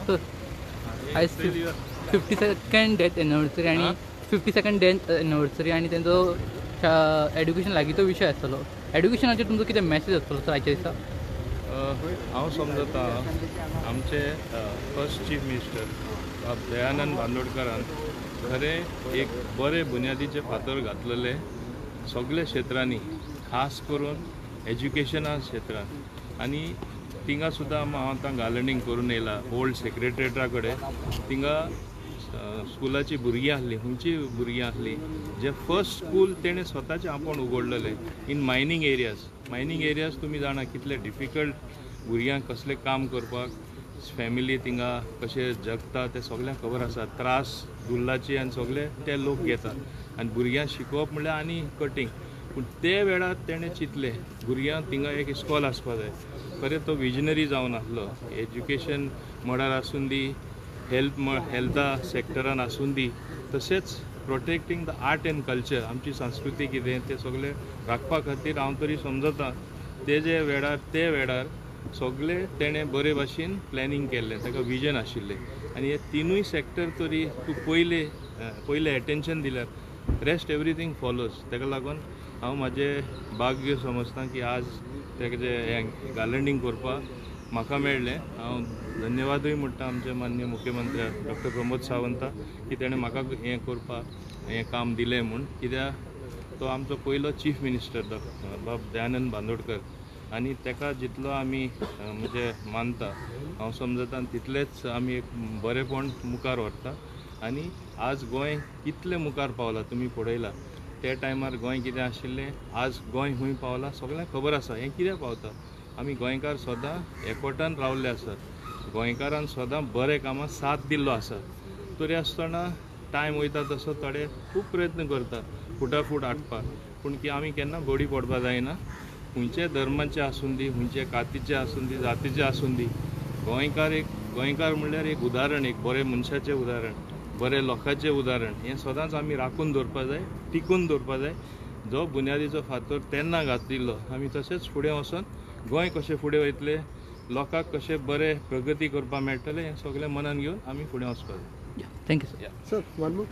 So, आज 52nd death anniversary आणि 52nd death anniversary आणि त्यांचो एड्युकेशन लागीं तो विशय आसतलो. एड्युकेशनाचेर तुमचो कितें मॅसेज आसतलो सर आजच्या दिसा? हांव समजता आमचे फर्स्ट चीफ मिनिस्टर दयानंद बांदोडकरान खरें एक बरे बुन्यादीचे फातर घातलेले सगळे क्षेत्रांनी, खास करून एज्युकेशना क्षेत्रांत. आनी थिंगा सुद्दां हांव आतां गार्डनिंग करून येयला ओल्ड सेक्रेटरेटा कडेन. थिंगा स्कुलाची भुरगीं आसलीं, खंयचीं भुरगीं आसलीं जे फर्स्ट स्कूल तेणें स्वताचें आपूण उगडलेलें इन मायनींग एरियाज. तुमी जाणा कितले डिफिकल्ट भुरग्यांक कसलें काम करपाक, फॅमिली थिंगा कशें जगता तें सगळ्यांक खबर आसा. त्रास गुल्लाची आनी सगळे ते लोक घेतात आनी भुरग्यांक शिकोवप म्हणल्यार आनी कठीण. पूण ते वेळार तेणें चिंतलें भुरग्यांक थिंगा एक इस्कॉल आसपा जाय. खरें तो विजनरी जावन आसलो. एज्युकेशन म्हळ्यार आसून दी, हेल्था सेक्टरान आसून दी, तशेंच प्रोटेक्टींग द आर्ट एंड कल्चर, आमची संस्कृती कितें तें सगळें राखपा खातीर हांव तरी समजता ते वेळार सगळे तेणें बरे भाशेन प्लॅनिंग केल्लें. ताका विजन आशिल्लें आनी हे तिनूय सेक्टर तरी तूं पयले एटेन्शन दिल्यार रेस्ट एवरीथींग फॉलोज. ताका लागून हांव म्हाजें भाग्य समजता की आज तेजे हें गार्डनिंग करपाक म्हाका मेळ्ळें. हांव धन्यवादूय म्हणटा आमचे माननीय मुख्यमंत्र्याक डॉक्टर प्रमोद सावंताक की तेणें म्हाका हें करपाक हें काम दिलें म्हूण. कित्याक तो आमचो पयलो चीफ मिनिस्टर बाब दयानंद बांदोडकर आनी ताका जितलो आमी म्हणजे मानता हांव समजता तितलेंच आमी एक बरेपण मुखार व्हरता. आनी आज गोंय कितलें मुखार पावलां तुमी पळयलां. त्या टायमार गोंय कितें आशिल्लें, आज गोंय खंय पावलां सगळ्यांक खबर आसा. हें कित्याक पावता, आमी गोंयकार सदां एकवटान रावल्ले आसात. गोंयकारान सदां बरे कामां साथ दिल्लो आसा. तरी आसतना टायम वयता तसो थोडे खूब प्रयत्न करता फुटाफूट हाडपाक. पूण की आमी केन्ना बडी पडपाक जायना. खंयचे धर्माचे आसून दी, खंयचे कातीचे आसून दी, जातीचे आसून दी, गोंयकार म्हणल्यार एक उदाहरण, एक बरे मनशाचें उदाहरण, बरे लोकांचें उदाहरण. हें सदांच आमी राखून दवरपा जाय, टिकून दवरपा जाय. जो बुन्यादीचो फातर तेन्ना घातिल्लो आमी तशेंच फुडें वचोन गोंय कशें फुडें वयतलें, लोकांक कशें बरें प्रगती करपाक मेळटलें हें सगळें मनान घेवन आमी फुडें वचपाक जाय. Thank you sir. Sir one more.